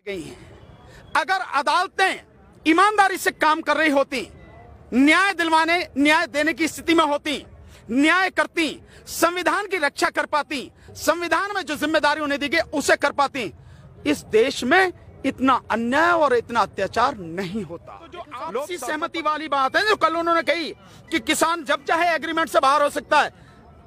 गई हैं। अगर अदालतें ईमानदारी से काम कर रही होती, न्याय देने की स्थिति में होती, न्याय करती, संविधान की रक्षा कर पाती, संविधान में जो जिम्मेदारी उन्हें दी गई उसे कर पाती, इस देश में इतना अन्याय और इतना अत्याचार नहीं होता। तो जो आपसी सहमति वाली बात है जो कल उन्होंने कही कि किसान जब चाहे एग्रीमेंट से बाहर हो सकता है,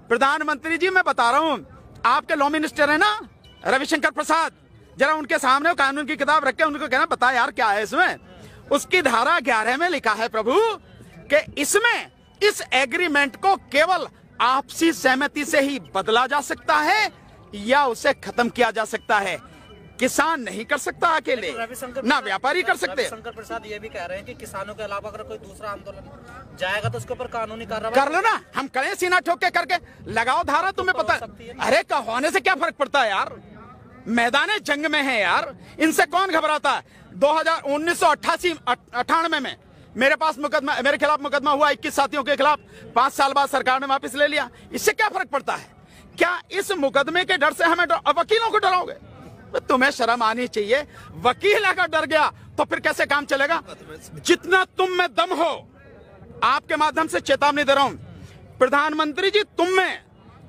प्रधानमंत्री जी मैं बता रहा हूं, आपके लॉ मिनिस्टर है ना रविशंकर प्रसाद, जरा उनके सामने कानून की किताब रख के उनको कहना बता यार क्या है इसमें। उसकी धारा 11 में लिखा है प्रभु कि इसमें इस एग्रीमेंट को केवल आपसी सहमति से ही बदला जा सकता है या उसे खत्म किया जा सकता है। किसान नहीं कर सकता अकेले, ना व्यापारी कर सकते। रविशंकर प्रसाद ये भी कह रहे हैं कि किसानों के अलावा अगर कोई दूसरा आंदोलन जाएगा तो उसके ऊपर कानूनी कार्रवाई कर लो ना, हम करें सीना ठोक के करके लगाओ धारा, तुम्हें पता है। अरे होने से क्या फर्क पड़ता है यार, मैदान जंग में है यार, इनसे कौन घबराता है। 1998 में मेरे पास मुकदमा, मेरे खिलाफ मुकदमा हुआ 21 साथियों के खिलाफ, 5 साल बाद सरकार ने वापस ले लिया। इससे क्या फर्क पड़ता है? क्या इस मुकदमे के डर से हमें वकीलों को डराओगे? तुम्हें शर्म आनी चाहिए। वकील अगर डर गया तो फिर कैसे काम चलेगा? जितना तुम में दम हो, आपके माध्यम से चेतावनी दे रहा हूं, प्रधानमंत्री जी तुम में,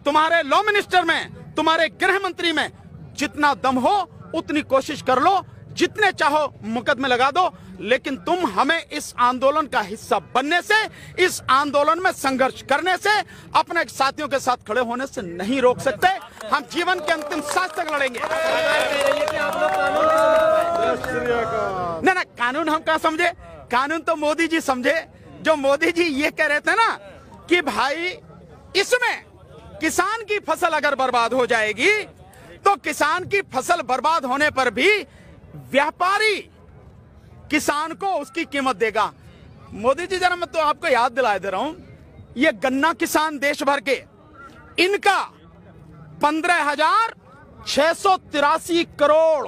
तुम्हारे लॉ मिनिस्टर में, तुम्हारे गृह मंत्री में जितना दम हो उतनी कोशिश कर लो, जितने चाहो मुकदमे लगा दो, लेकिन तुम हमें इस आंदोलन का हिस्सा बनने से, इस आंदोलन में संघर्ष करने से, अपने साथियों के साथ खड़े होने से नहीं रोक सकते। हम जीवन के अंतिम सांस तक लड़ेंगे। ना कानून हम क्या समझे? कानून तो मोदी जी समझे। जो मोदी जी ये कह रहे थे ना कि भाई इसमें किसान की फसल अगर बर्बाद हो जाएगी तो किसान की फसल बर्बाद होने पर भी व्यापारी किसान को उसकी कीमत देगा। मोदी जी जरा मैं तो आपको याद दिला दे रहा हूं, ये गन्ना किसान देश भर के, इनका 15,683 करोड़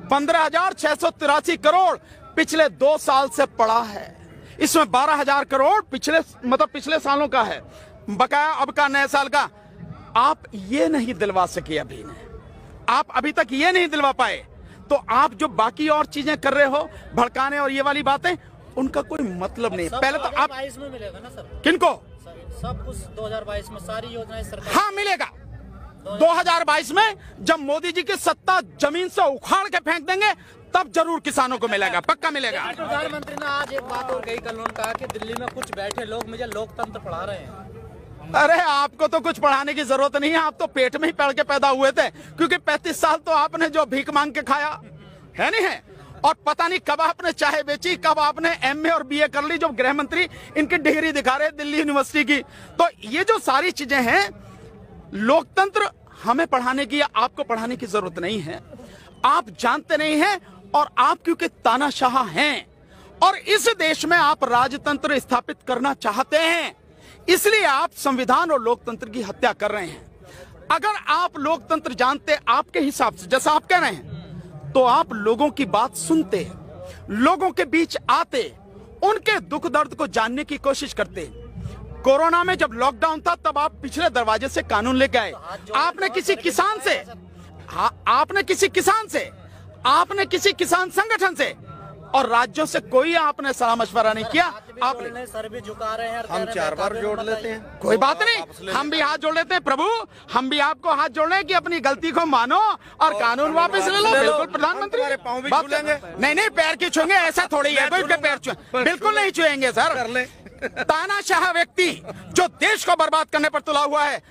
15,683 करोड़ पिछले 2 साल से पड़ा है। इसमें 12,000 करोड़ पिछले सालों का है, बकाया अब का नए साल का। आप ये नहीं दिलवा सके अभी ने, आप अभी तक ये नहीं दिलवा पाए, तो आप जो बाकी और चीजें कर रहे हो, भड़काने और ये वाली बातें, उनका कोई मतलब नहीं। पहले तो आप 2022 में मिलेगा ना सर? किनको? सब कुछ 2022 में सारी योजनाएं सरकार। हाँ मिलेगा। 2022 में जब मोदी जी की सत्ता जमीन से उखाड़ के फेंक देंगे तब जरूर किसानों को मिलेगा, पक्का मिलेगा। प्रधानमंत्री ने आज एक बात और कही, कल उन्होंने कहा कि दिल्ली में कुछ बैठे लोग मुझे लोकतंत्र पढ़ा रहे हैं। अरे आपको तो कुछ पढ़ाने की जरूरत नहीं है, आप तो पेट में ही पढ़ के पैदा हुए थे, क्योंकि 35 साल तो आपने जो भीख मांग के खाया है नहीं है, और पता नहीं कब आपने चाय बेची, कब आपने एमए और बीए कर ली। जो गृह मंत्री इनकी डिग्री दिखा रहे दिल्ली यूनिवर्सिटी की। तो ये जो सारी चीजें हैं, लोकतंत्र हमें पढ़ाने की या आपको पढ़ाने की जरूरत नहीं है। आप जानते नहीं हैं, और आप क्योंकि तानाशाह हैं और इस देश में आप राजतंत्र स्थापित करना चाहते हैं, इसलिए आप संविधान और लोकतंत्र की हत्या कर रहे हैं। अगर आप लोकतंत्र जानते आपके हिसाब से, जैसा आप कह रहे हैं, तो आप लोगों की बात सुनते, लोगों के बीच आते, उनके दुख दर्द को जानने की कोशिश करते। कोरोना में जब लॉकडाउन था तब आप पिछले दरवाजे से कानून लेके आए। आपने किसी किसान से, आपने किसी किसान संगठन से और राज्यों से कोई आपने सलाह मशवरा नहीं किया। आप सर भी झुका रहे हैं, हम 4 बार जोड़ लेते हैं, कोई बात नहीं, हम भी हाथ जोड़ लेते हैं। प्रभु हम भी आपको हाथ जोड़ रहे हैं कि अपनी गलती को मानो और कानून वापस ले लो। बिल्कुल प्रधानमंत्री, नहीं पैर क्यों छुएंगे? ऐसा थोड़ी है कोई पैर छुए, बिल्कुल नहीं छुएंगे सर। तानाशाह व्यक्ति जो देश को बर्बाद करने पर तुला हुआ है,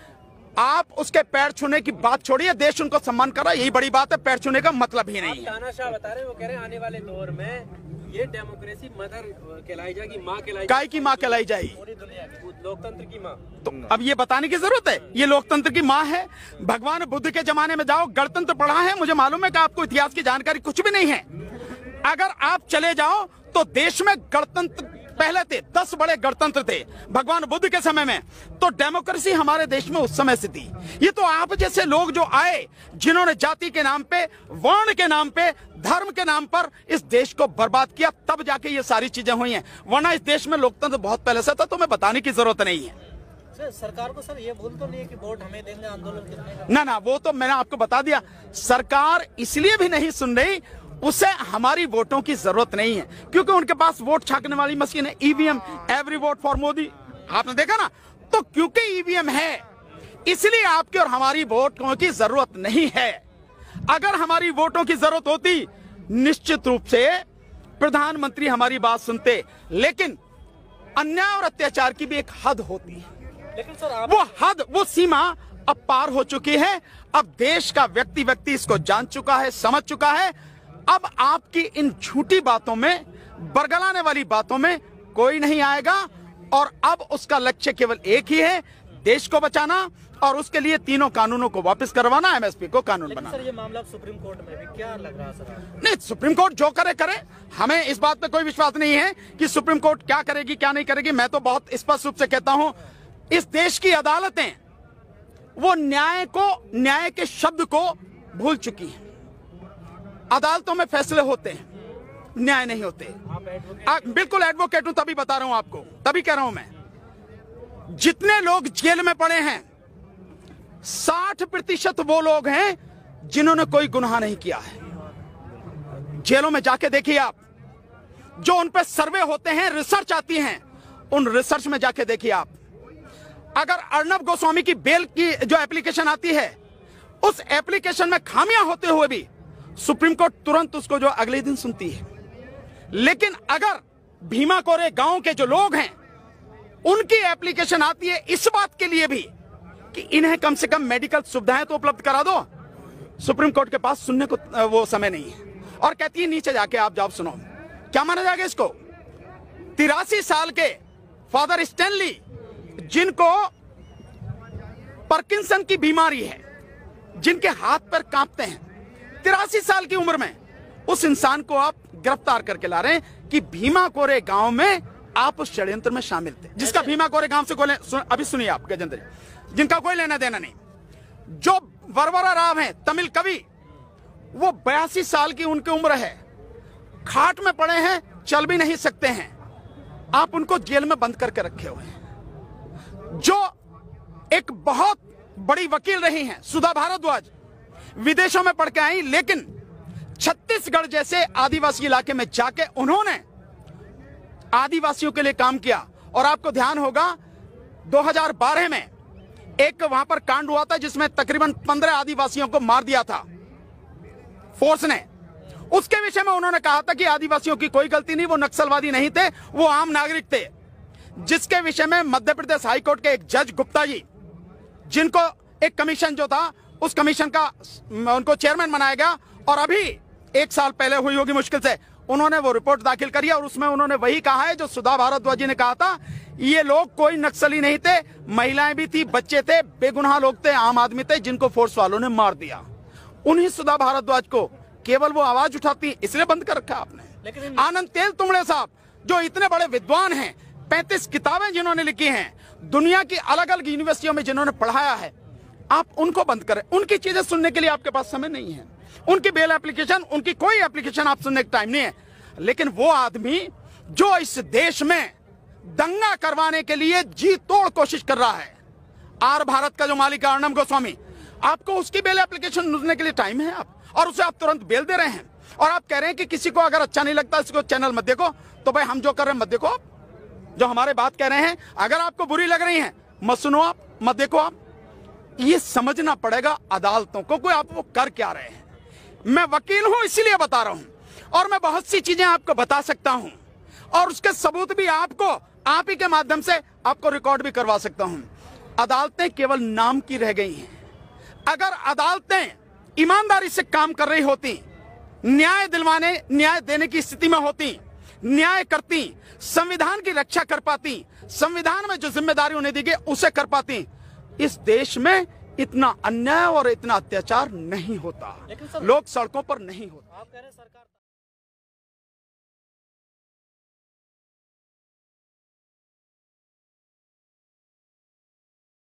आप उसके पैर छूने की बात छोड़िए, देश उनको सम्मान कर रहा है, यही बड़ी बात है। पैर छूने का मतलब ही नहीं है। तानाशाह बता रहे, वो कह रहे हैं आने वाले दौर में ये डेमोक्रेसी मदर कहलाई जाएगी, माँ कहलाई, काय की माँ कहलाई जाएगी, पूरी दुनिया की लोकतंत्र की माँ। तो अब ये बताने की जरूरत है, ये लोकतंत्र की माँ है। भगवान बुद्ध के जमाने में जाओ, गणतंत्र पढ़ा है, मुझे मालूम है कि आपको इतिहास की जानकारी कुछ भी नहीं है। अगर आप चले जाओ तो देश में गणतंत्र पहले थे, 10 बड़े गणतंत्र थे भगवान बुद्ध के समय में, तो डेमोक्रेसी हमारे देश में उस समय से थी। ये तो आप जैसे लोग जो आए, जिन्होंने जाति के नाम पे, वर्ण के नाम पे, धर्म के नाम पर इस देश को बर्बाद किया, तब जाके ये सारी चीजें हुई हैं। वरना इस देश में लोकतंत्र बहुत पहले से था, तुम्हें बताने की जरूरत नहीं है। सरकार को सर ये भूल तो नहीं है कि वोट हमें देंगे आंदोलन करने का? ना वो तो मैंने आपको बता दिया। सरकार इसलिए भी नहीं सुन रही, उसे हमारी वोटों की जरूरत नहीं है, क्योंकि उनके पास वोट छांकने वाली मशीन है, EVM, every vote for Modi. आपने देखा ना, तो क्योंकि ईवीएम है इसलिए आपकी और हमारी वोटों की जरूरत नहीं है। अगर हमारी वोटों की जरूरत होती निश्चित रूप से प्रधानमंत्री हमारी बात सुनते, लेकिन अन्याय और अत्याचार की भी एक हद होती है। लेकिन सर वो हद, वो सीमा अब पार हो चुकी है। अब देश का व्यक्ति इसको जान चुका है, समझ चुका है। अब आपकी इन झूठी बातों में, बरगलाने वाली बातों में कोई नहीं आएगा, और अब उसका लक्ष्य केवल एक ही है, देश को बचाना, और उसके लिए तीनों कानूनों को वापस करवाना, एमएसपी को कानून बनाना। सर ये मामला सुप्रीम कोर्ट में भी क्या लग रहा है सर? नहीं, सुप्रीम कोर्ट जो करे करे, हमें इस बात पे कोई विश्वास नहीं है कि सुप्रीम कोर्ट क्या करेगी क्या नहीं करेगी। मैं तो बहुत स्पष्ट रूप से कहता हूं, इस देश की अदालतें वो न्याय के शब्द को भूल चुकी हैं। अदालतों में फैसले होते हैं, न्याय नहीं होते। बिल्कुल एडवोकेट हूं, तभी बता रहा हूं आपको, तभी कह रहा हूं मैं। जितने लोग जेल में पड़े हैं 60% वो लोग हैं जिन्होंने कोई गुनाह नहीं किया है। जेलों में जाके देखिए आप, जो उन पे सर्वे होते हैं, रिसर्च आती हैं, उन रिसर्च में जाके देखिए आप। अगर अर्नब गोस्वामी की बेल की जो एप्लीकेशन आती है, उस एप्लीकेशन में खामियां होते हुए भी सुप्रीम कोर्ट तुरंत उसको जो अगले दिन सुनती है। लेकिन अगर भीमा कोरे गांव के जो लोग हैं, उनकी एप्लीकेशन आती है इस बात के लिए भी कि इन्हें कम से कम मेडिकल सुविधाएं तो उपलब्ध करा दो, सुप्रीम कोर्ट के पास सुनने को वो समय नहीं है, और कहती है नीचे जाके आप जाओ सुनो। क्या माना जाएगा इसको? 83 साल के फादर स्टैनली, जिनको पार्किंसन की बीमारी है, जिनके हाथ पैर कांपते हैं, 83 साल की उम्र में उस इंसान को आप गिरफ्तार करके ला रहे हैं कि भीमा कोरे गांव में आप उस षड्यंत्र में शामिल थे, जिसका भीमा कोरे गांव से कोई, अभी सुनिए आप गजेंद्र, जिनका कोई लेना देना नहीं। जो वरवरा राव हैं, तमिल कवि, वो 82 साल की उनकी उम्र है, खाट में पड़े हैं, चल भी नहीं सकते हैं, आप उनको जेल में बंद करके रखे हुए हैं। जो एक बहुत बड़ी वकील रही हैं, सुधा भारद्वाज, विदेशों में पढ़ के आई, लेकिन छत्तीसगढ़ जैसे आदिवासी इलाके में जाके उन्होंने आदिवासियों के लिए काम किया। और आपको ध्यान होगा 2012 में एक वहां पर कांड हुआ था जिसमें तकरीबन 15 आदिवासियों को मार दिया था फोर्स ने। उसके विषय में उन्होंने कहा था कि आदिवासियों की कोई गलती नहीं, वो नक्सलवादी नहीं थे, वो आम नागरिक थे। जिसके विषय में मध्य प्रदेश हाईकोर्ट के एक जज गुप्ता जी, जिनको एक कमीशन जो था, उस कमीशन का उनको चेयरमैन बनाया गया, और अभी 1 साल पहले हुई होगी मुश्किल से, उन्होंने वो रिपोर्ट दाखिल करी, और उसमें उन्होंने वही कहा है जो सुधा भारद्वाज जी ने कहा था। ये लोग कोई नक्सली नहीं थे, महिलाएं भी थी, बच्चे थे, बेगुनाह लोग थे, आम आदमी थे, जिनको फोर्स वालों ने मार दिया। उन्हीं सुधा भारद्वाज को केवल वो आवाज उठाती इसलिए बंद कर रखा आपने। लेकिन आनंद तेल तुमड़े साहब, जो इतने बड़े विद्वान हैं, 35 किताबें जिन्होंने लिखी हैं, दुनिया की अलग अलग यूनिवर्सिटियों में जिन्होंने पढ़ाया है, आप उनको बंद करें। उनकी चीजें सुनने के लिए आपके पास समय नहीं है। उनकी बेल एप्लीकेशन, उनकी कोई एप्लीकेशन आप सुनने का टाइम नहीं है। लेकिन वो आदमी जो इस देश में दंगा करवाने के लिए जी तोड़ कोशिश कर रहा है, आर भारत का जो मालिक है अर्नब गोस्वामी, आपको उसकी बेल एप्लीकेशन सुनने के लिए टाइम है आप, और उसे आप तुरंत बेल दे रहे हैं। और आप कह रहे हैं कि किसी को अगर अच्छा नहीं लगता इसको चैनल मत देखो, तो भाई हम जो कर रहे हैं मत देखो। आप जो हमारे बात कह रहे हैं, अगर आपको बुरी लग रही है मत सुनो, आप मत देखो। आप ये समझना पड़ेगा अदालतों को कोई आप वो कर क्या रहे हैं। मैं वकील हूं इसीलिए बता रहा हूं, और मैं बहुत सी चीजें आपको बता सकता हूं, और उसके सबूत भी आपको आप ही के माध्यम से आपको रिकॉर्ड भी करवा सकता हूं। अदालतें केवल नाम की रह गई हैं। अगर अदालतें ईमानदारी से काम कर रही होती, न्याय देने की स्थिति में होती, न्याय करती, संविधान की रक्षा कर पाती, संविधान में जो जिम्मेदारी उन्हें दी गई उसे कर पाती, इस देश में इतना अन्याय और इतना अत्याचार नहीं होता, लोग सड़कों पर नहीं होता। आप कह रहे हैं सरकार